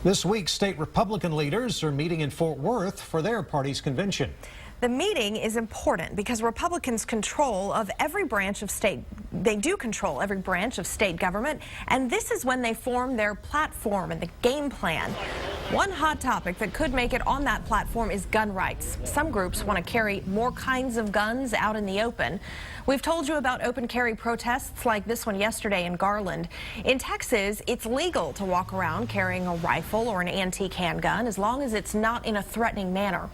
This week, state Republican leaders are meeting in Fort Worth for their party's convention. The meeting is important because Republicans control of every branch of state. They do control every branch of state government, and this is when they form their platform and the game plan. One hot topic that could make it on that platform is gun rights. Some groups want to carry more kinds of guns out in the open. We've told you about open carry protests like this one yesterday in Garland. In Texas, it's legal to walk around carrying a rifle or an antique handgun as long as it's not in a threatening manner.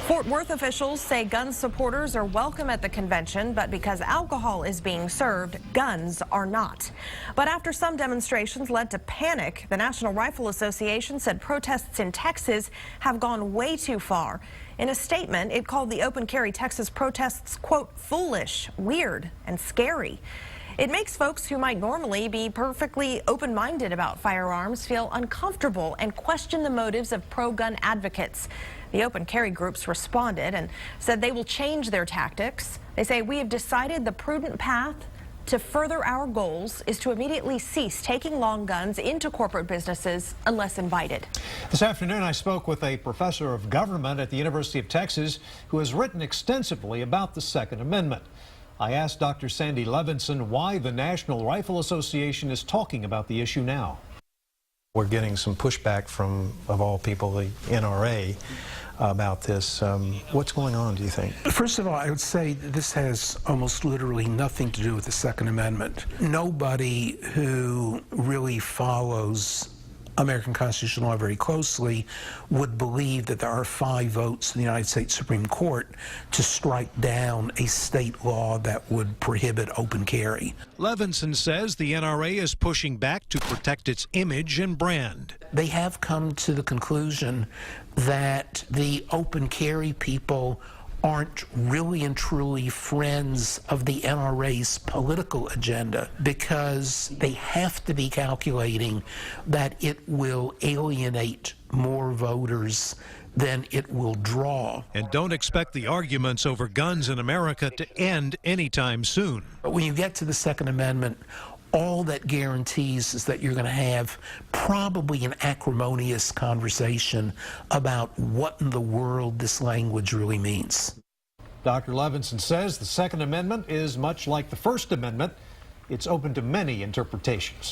Fort Worth officials say gun supporters are welcome at the convention, but because alcohol is being served, guns are not. But after some demonstrations led to panic, the National Rifle Association said protests in Texas have gone way too far. In a statement, it called the open carry Texas protests, quote, foolish, weird, and scary. It makes folks who might normally be perfectly open-minded about firearms feel uncomfortable and question the motives of pro-gun advocates. The open carry groups responded and said they will change their tactics. They say, we have decided the prudent path to further our goals is to immediately cease taking long guns into corporate businesses unless invited. This afternoon, I spoke with a professor of government at the University of Texas who has written extensively about the Second Amendment. I asked Dr. Sandy Levinson why the National Rifle Association is talking about the issue now. We're getting some pushback from, of all people, the NRA about this. What's going on, do you think? First of all, I would say this has almost literally nothing to do with the Second Amendment. Nobody who really follows American constitutional law very closely would believe that there are 5 votes in the United States Supreme Court to strike down a state law that would prohibit open carry. Levinson says the NRA is pushing back to protect its image and brand. They have come to the conclusion that the open carry people aren't really and truly friends of the NRA's political agenda because they have to be calculating that it will alienate more voters than it will draw. And don't expect the arguments over guns in America to end anytime soon. But when you get to the Second Amendment, all that guarantees is that you're going to have probably an acrimonious conversation about what in the world this language really means. Dr. Levinson says the Second Amendment is much like the First Amendment. It's open to many interpretations.